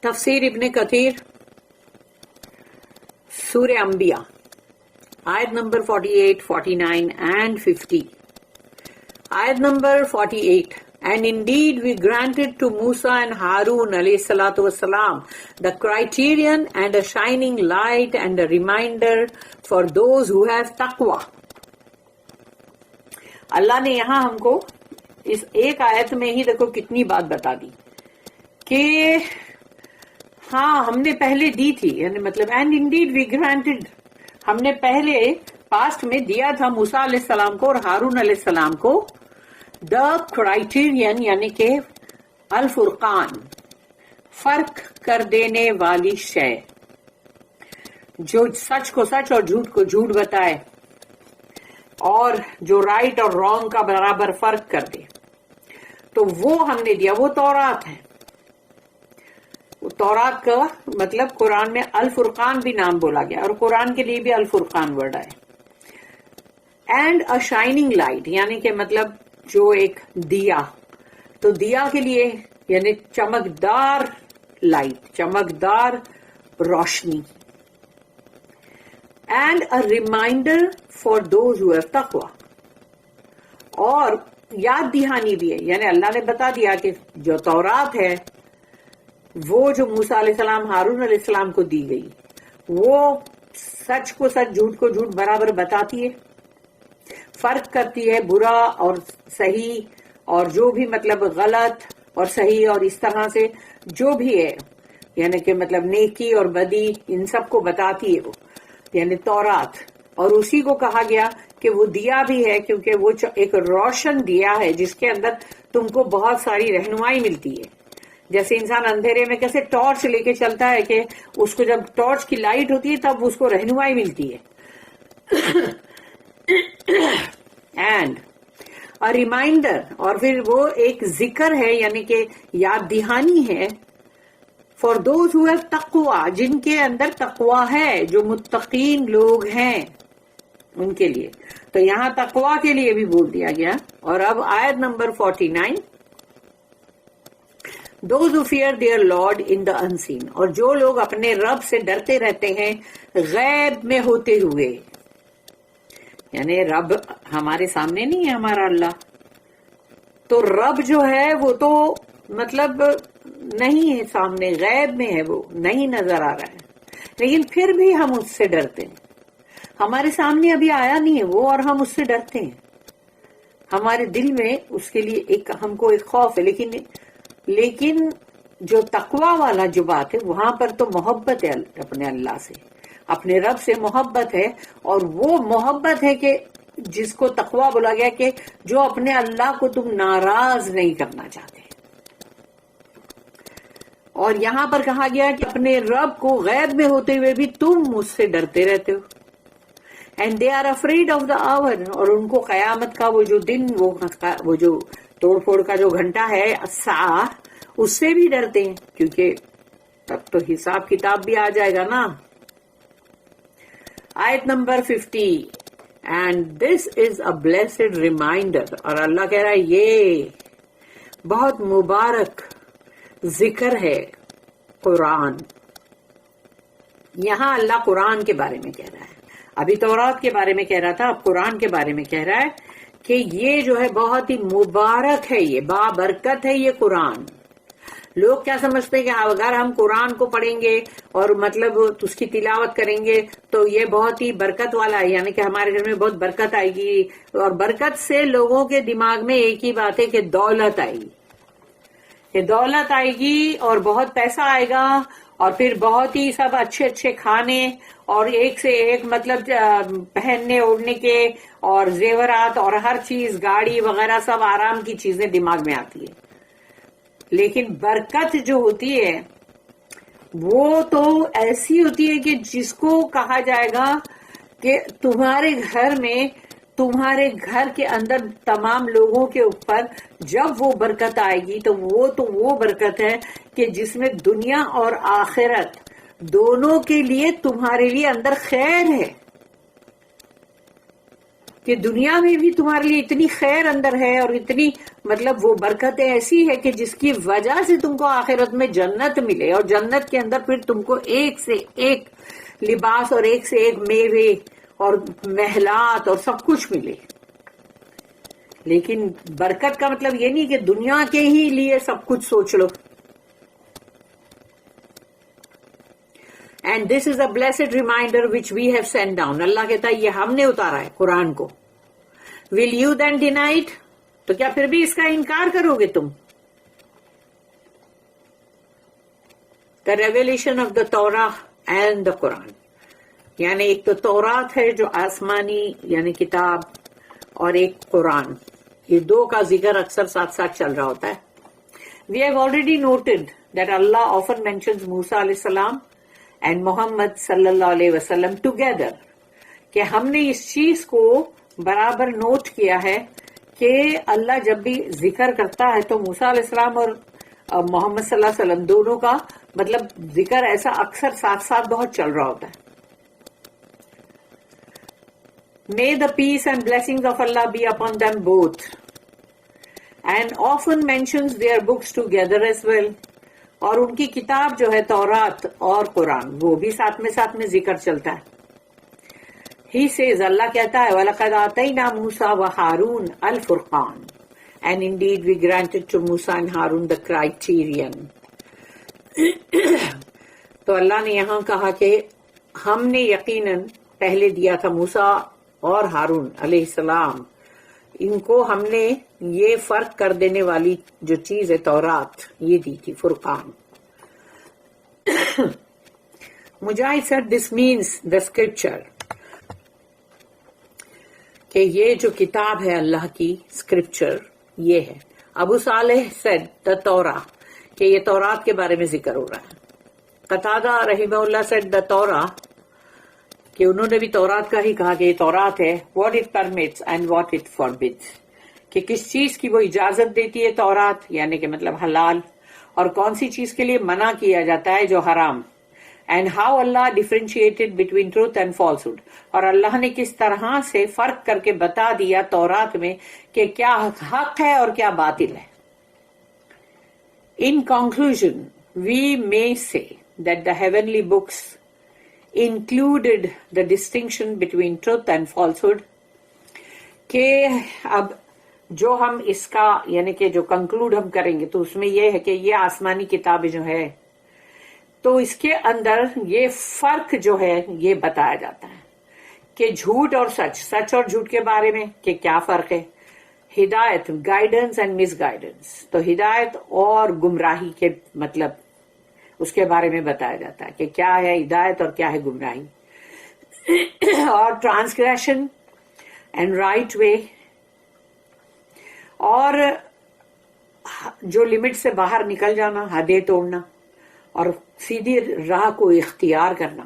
تفسیر ابن کثیر سورہ انبیاء آیت number 48, 49 and 50. Ayat number 48. And indeed we granted to Musa and Harun alayhi salatu wasalam the criterion and a shining light and a reminder for those who have taqwa. اللہ نے یہاں ہم کو اس ایک آیت میں ہی دیکھو کتنی بات بتا دی کہ ہاں ہم نے پہلے دی تھی، یعنی مطلب اینڈ انڈیڈ وی گرانٹڈ، ہم نے پہلے پاسٹ میں دیا تھا موسیٰ علیہ السلام کو اور ہارون علیہ السلام کو دا کرائٹیرین، یعنی کہ الفرقان، فرق کر دینے والی شے، جو سچ کو سچ اور جھوٹ کو جھوٹ بتائے اور جو رائٹ اور رانگ کا برابر فرق کر دے، تو وہ ہم نے دیا، وہ تورات ہے۔ تورات کا مطلب قرآن میں الفرقان بھی نام بولا گیا اور قرآن کے لیے بھی الفرقان ورڈ ہے۔ اینڈ اے شائننگ لائٹ، یعنی کہ مطلب جو ایک دیا، تو دیا کے لیے یعنی چمکدار لائٹ، چمکدار روشنی۔ And a reminder for those who have تقوی، اور یاد دہانی بھی ہے، یعنی اللہ نے بتا دیا کہ جو تورات ہے وہ جو موسیٰ علیہ السلام ہارون علیہ السلام کو دی گئی، وہ سچ کو سچ جھوٹ کو جھوٹ برابر بتاتی ہے، فرق کرتی ہے برا اور صحیح، اور جو بھی مطلب غلط اور صحیح اور اس طرح سے جو بھی ہے، یعنی کہ مطلب نیکی اور بدی، ان سب کو بتاتی ہے وہ، یعنی تورات۔ اور اسی کو کہا گیا کہ وہ دیا بھی ہے کیونکہ وہ ایک روشن دیا ہے جس کے اندر تم کو بہت ساری رہنمائی ملتی ہے۔ جیسے انسان اندھیرے میں کیسے ٹارچ لے کے چلتا ہے کہ اس کو جب ٹارچ کی لائٹ ہوتی ہے تب اس کو رہنمائی ملتی ہے۔ اینڈ اور ریمائنڈر، اور پھر وہ ایک ذکر ہے، یعنی کہ یاد دہانی ہے، فار دوز ہو ہیو تقوی، جن کے اندر تقوی ہے، جو متقین لوگ ہیں ان کے لیے۔ تو یہاں تقوی کے لیے بھی بول دیا گیا۔ اور اب آیت number 49، those who fear their Lord in the unseen، اور جو لوگ اپنے رب سے ڈرتے رہتے ہیں غیب میں ہوتے ہوئے، یعنی رب ہمارے سامنے نہیں ہے ہمارا اللہ، تو رب جو ہے وہ تو مطلب نہیں ہے سامنے، غیب میں ہے، وہ نہیں نظر آ رہا ہے، لیکن پھر بھی ہم اس سے ڈرتے ہیں۔ ہمارے سامنے ابھی آیا نہیں ہے وہ، اور ہم اس سے ڈرتے ہیں، ہمارے دل میں اس کے لیے ایک ہم کو ایک خوف ہے، لیکن جو تقوی والا جو بات ہے وہاں پر تو محبت ہے اپنے اللہ سے، اپنے رب سے محبت ہے، اور وہ محبت ہے کہ جس کو تقوی بولا گیا کہ جو اپنے اللہ کو تم ناراض نہیں کرنا چاہتے۔ اور یہاں پر کہا گیا کہ اپنے رب کو غیب میں ہوتے ہوئے بھی تم مجھ سے ڈرتے رہتے ہو۔ And they are afraid of the hour, اور ان کو قیامت کا وہ جو دن، وہ جو توڑ پھوڑ کا جو گھنٹہ ہے الساعہ، اس سے بھی ڈرتے ہیں، کیونکہ تب تو حساب کتاب بھی آ جائے گا نا۔ آیت number 50، and this is a blessed reminder, اور اللہ کہہ رہا ہے یہ بہت مبارک ذکر ہے قرآن۔ یہاں اللہ قرآن کے بارے میں کہہ رہا ہے، ابھی تورات کے بارے میں کہہ رہا تھا، اب قرآن کے بارے میں کہہ رہا ہے کہ یہ جو ہے بہت ہی مبارک ہے، یہ بابرکت ہے یہ قرآن۔ لوگ کیا سمجھتے ہیں کہ اگر ہم قرآن کو پڑھیں گے اور مطلب اس کی تلاوت کریں گے تو یہ بہت ہی برکت والا ہے، یعنی کہ ہمارے گھر میں بہت برکت آئے گی، اور برکت سے لوگوں کے دماغ میں ایک ہی بات ہے کہ دولت آئے گی، کہ دولت آئے گی اور بہت پیسہ آئے گا، اور پھر بہت ہی سب اچھے اچھے کھانے اور ایک سے ایک مطلب پہننے اوڑھنے کے اور زیورات اور ہر چیز، گاڑی وغیرہ، سب آرام کی چیزیں دماغ میں آتی ہے۔ لیکن برکت جو ہوتی ہے وہ تو ایسی ہوتی ہے کہ جس کو کہا جائے گا کہ تمہارے گھر میں، تمہارے گھر کے اندر تمام لوگوں کے اوپر جب وہ برکت آئے گی تو وہ برکت ہے کہ جس میں دنیا اور آخرت دونوں کے لیے تمہارے لیے اندر خیر ہے، کہ دنیا میں بھی تمہارے لیے اتنی خیر اندر ہے اور اتنی مطلب وہ برکتیں ایسی ہے کہ جس کی وجہ سے تم کو آخرت میں جنت ملے، اور جنت کے اندر پھر تم کو ایک سے ایک لباس اور ایک سے ایک میوے اور محلات اور سب کچھ ملے. لیکن برکت کا مطلب یہ نہیں کہ دنیا کے ہی لیے سب کچھ سوچ لو. And this is a blessed reminder which we have sent down. اللہ کہتا ہے یہ ہم نے اتارا ہے قرآن کو. Will you then deny it? تو کیا پھر بھی اس کا انکار کرو گے تم؟ The revelation of the Torah and the Quran, یعنی ایک تو تورات ہے جو آسمانی یعنی کتاب، اور ایک قرآن. یہ دو کا ذکر اکثر ساتھ ساتھ چل رہا ہوتا ہے. We have already noted that Allah often mentions موسیٰ علیہ السلام اینڈ محمد صلی اللہ علیہ وسلم ٹوگیدر، کہ ہم نے اس چیز کو برابر نوٹ کیا ہے کہ اللہ جب بھی ذکر کرتا ہے تو موسیٰ علیہ السلام اور محمد صلی اللہ علیہ وسلم دونوں کا مطلب ذکر ایسا اکثر ساتھ ساتھ بہت چل رہا ہوتا ہے. May the peace and blessings of Allah be upon them both. And often mentions their books together as well. اور ان کی کتاب جو ہے تورات اور قرآن وہ بھی ساتھ میں ذکر چلتا ہے. He says, اللہ کہتا ہے وَلَقَدْ آتَيْنَا مُوسَى وَهَارُونَ الْفُرْقَانَ. And indeed we granted to Musa and Harun the criterion. تو اللہ نے یہاں کہا کہ ہم نے یقیناً پہلے دیا تھا موسیٰ اور ہارون علیہ السلام، ان کو ہم نے یہ فرق کر دینے والی جو چیز ہے تورات یہ دی تھی، فرقان. مجاہد said this means the scripture، کہ یہ جو کتاب ہے اللہ کی اسکرپچر یہ ہے. ابو صالح said the Torah، کہ یہ تورات کے بارے میں ذکر ہو رہا ہے. قتادہ رحمہ اللہ said the Torah، کہ انہوں نے بھی تورات کا ہی کہا کہ یہ تورات ہے. what it permits and what it forbids، کہ کس چیز کی وہ اجازت دیتی ہے تورات، یعنی کہ مطلب حلال، اور کون سی چیز کے لیے منع کیا جاتا ہے جو حرام. and how Allah differentiated between truth and falsehood، اور اللہ نے کس طرح سے فرق کر کے بتا دیا تورات میں کہ کیا حق ہے اور کیا باطل ہے. In conclusion, we may say that the heavenly books included the distinction between truth and falsehood، کہ اب جو ہم اس کا یعنی کہ جو کنکلوڈ ہم کریں گے تو اس میں یہ ہے کہ یہ آسمانی کتاب جو ہے تو اس کے اندر یہ فرق جو ہے یہ بتایا جاتا ہے کہ جھوٹ اور سچ اور جھوٹ کے بارے میں کہ کیا فرق ہے. ہدایت، گائیڈنس اینڈ مس گائیڈنس، تو ہدایت اور گمراہی کے مطلب اس کے بارے میں بتایا جاتا ہے کہ کیا ہے ہدایت اور کیا ہے گمراہی. اور ٹرانسگریشن اینڈ رائٹ وے، اور جو لمٹ سے باہر نکل جانا، حدیں توڑنا اور سیدھی راہ کو اختیار کرنا.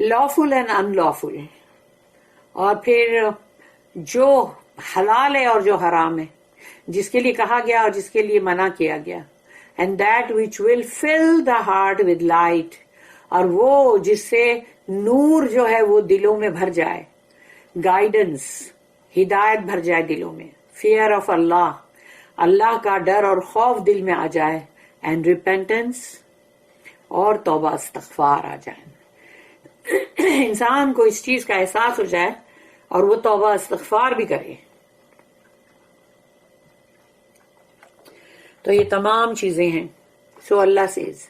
لافل اینڈ ان لافل، اور پھر جو حلال ہے اور جو حرام ہے، جس کے لیے کہا گیا اور جس کے لیے منع کیا گیا. And that which will fill the heart with light، اور وہ جس سے نور جو ہے وہ دلوں میں بھر جائے. گائیڈنس، ہدایت بھر جائے دلوں میں. فیئر آف اللہ، اللہ کا ڈر اور خوف دل میں آ جائے. اینڈ ریپینٹنس، اور توبہ استغفار آ جائے. انسان کو اس چیز کا احساس ہو جائے اور وہ توبہ استغفار بھی کرے. تو یہ تمام چیزیں ہیں. سو اللہ سیز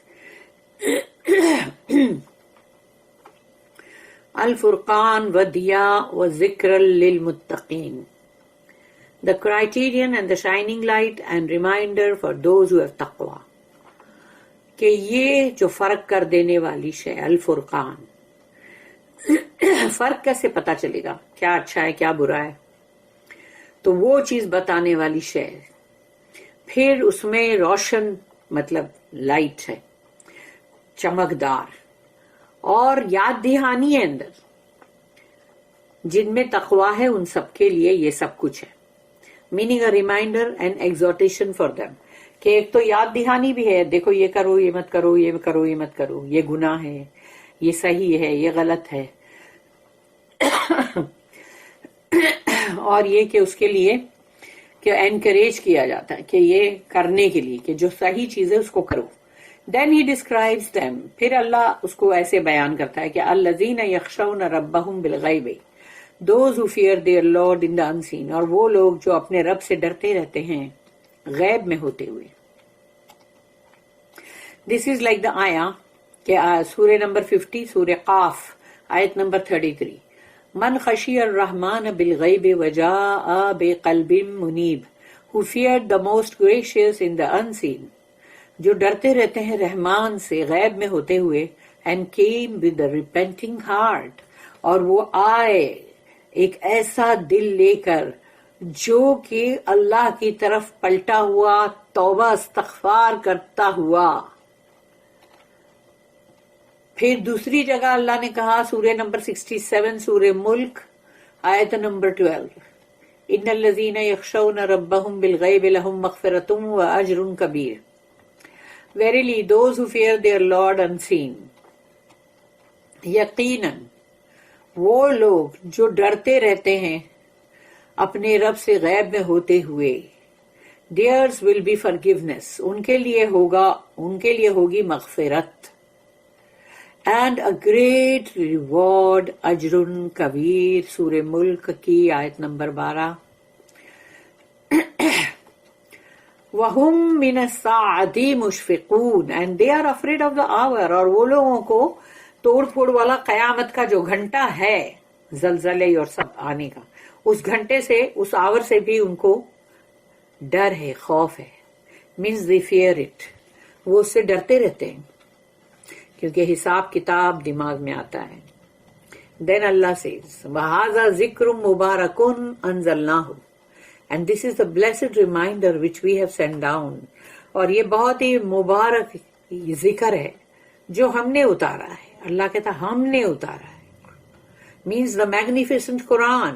الفرقان و دیا و ذکر للمتقین، the criterion and the shining light and reminder for those who have taqwa، کہ یہ جو فرق کر دینے والی شے الفرقان. فرق کیسے پتا چلے گا کیا اچھا ہے کیا برا ہے؟ تو وہ چیز بتانے والی شے، پھر اس میں روشن مطلب لائٹ ہے، چمکدار، اور یاد دہانی ہے اندر. جن میں تقوی ہے ان سب کے لیے یہ سب کچھ ہے. Meaning a reminder and exhortation for them, کہ ایک تو یاد دہانی بھی ہے، دیکھو یہ کرو یہ مت کرو، یہ کرو یہ مت کرو، یہ گناہ ہے، یہ صحیح ہے، یہ غلط ہے. اور یہ کہ اس کے لیے کہ انکریج کیا جاتا ہے کہ یہ کرنے کے لیے کہ جو صحیح چیز ہے اس کو کرو. دین ہی ڈسکرائبس them. پھر اللہ اس کو ایسے بیان کرتا ہے کہ الذین یخشون ربہم بالغیب, those who fear their Lord in the unseen, اور وہ لوگ جو اپنے رب سے ڈرتے رہتے ہیں غیب میں ہوتے ہوئے. This is like the آیا کہ سورہ نمبر 50 سورہ قاف آیت نمبر 33, من خشی الرحمن بالغیب وجاء بقلب منیب, who feared the most gracious in the unseen, جو ڈرتے رہتے ہیں رحمان سے غیب میں ہوتے ہوئے, and came with a repenting heart, اور وہ آئے ایک ایسا دل لے کر جو کہ اللہ کی طرف پلٹا ہوا, توبہ استغفار کرتا ہوا. پھر دوسری جگہ اللہ نے کہا سورہ نمبر 67 سورہ ملک آیت نمبر 12, ان الذین یخشون ربہم بالغیب لہم مغفرۃ واجر کبیر. Verily those who fear their Lord unseen, یقیناً وہ لوگ جو ڈرتے رہتے ہیں اپنے رب سے غیب میں ہوتے ہوئے, theirs will be forgiveness, ان کے لیے ہوگی مغفرت, and a great reward, اجر کبیر. سورہ ملک کی آیت نمبر 12. وَهُمْ مِنَ السَّاعَةِ مُشْفِقُونَ, and they are afraid of the hour, اور وہ لوگوں کو توڑ پھوڑ والا قیامت کا جو گھنٹہ ہے زلزلے اور سب آنے کا, اس گھنٹے سے, اس آور سے بھی ان کو ڈر ہے, خوف ہے. means they fear it, وہ اس سے ڈرتے رہتے ہیں کیونکہ حساب کتاب دماغ میں آتا ہے. Then Allah says, وَهَذَا ذِكْرٌ مُبَارَكٌ أَنزَلْنَاهُ, and this is the blessed reminder which we have sent down, اور یہ بہت ہی مبارک ذکر ہے جو ہم نے اتارا ہے. اللہ کہتا ہم نے اتارا ہے, means the magnificent Quran,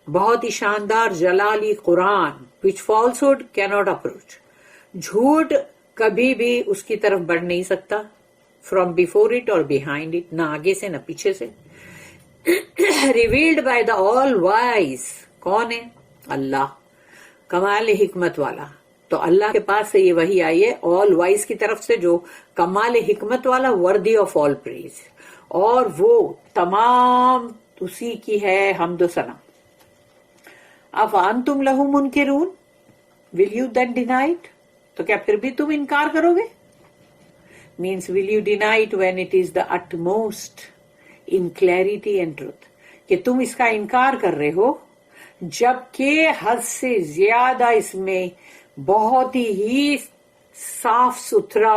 بہت ہی شاندار جلالی قرآن, which falsehood cannot approach, جھوٹ کبھی بھی اس کی طرف بڑھ نہیں سکتا, from before it or behind it, نہ آگے سے نہ پیچھے سے. revealed by the all wise, کون ہے؟ اللہ, کمال حکمت والا. تو اللہ کے پاس سے یہ وحی آئی ہے all wise کی طرف سے جو کمال حکمت والا, worthy of all praise, اور وہ تمام اسی کی ہے حمد و ثنا. افانتم لہ منکرون, will you then deny it, تو کیا پھر بھی تم انکار کرو گے؟ means will you deny it when it is the utmost in clarity and truth, کہ تم اس کا انکار کر رہے ہو جبکہ حد سے زیادہ اس میں بہت ہی صاف ستھرا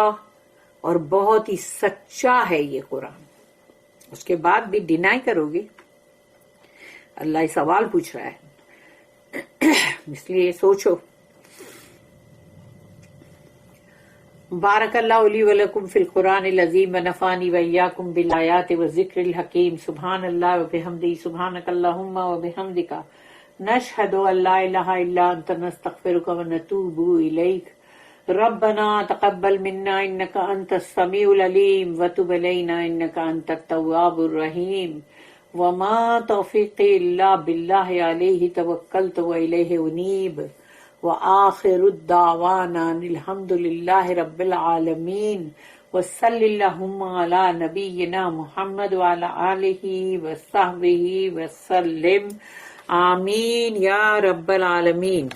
اور بہت ہی سچا ہے یہ قرآن, اس کے بعد بھی ڈینائی کرو گے؟ اللہ یہ سوال پوچھ رہا ہے, اس لیے سوچو. بارک اللہ لی ولکم فی القرآن العظیم ونفعنی وإیاکم بالآیات والذکر الحکیم. سبحان اللہ وبحمدہ, سبحانک اللہم وبحمدک, نشہد ان لا الہ الا انت, نستغفرک ونتوب الیک. ربنا تقبل منا انک انت السمیع العلیم وتب علینا انک انت التواب الرحیم. وما توفیقی الا باللہ علیہ توکلت والیہ انیب. وآخر الدعوانا الحمد للہ رب العالمین. وصلی اللہم علی نبینا محمد وعلی آلہ وصحبہ وسلم. آمین یا رب العالمین.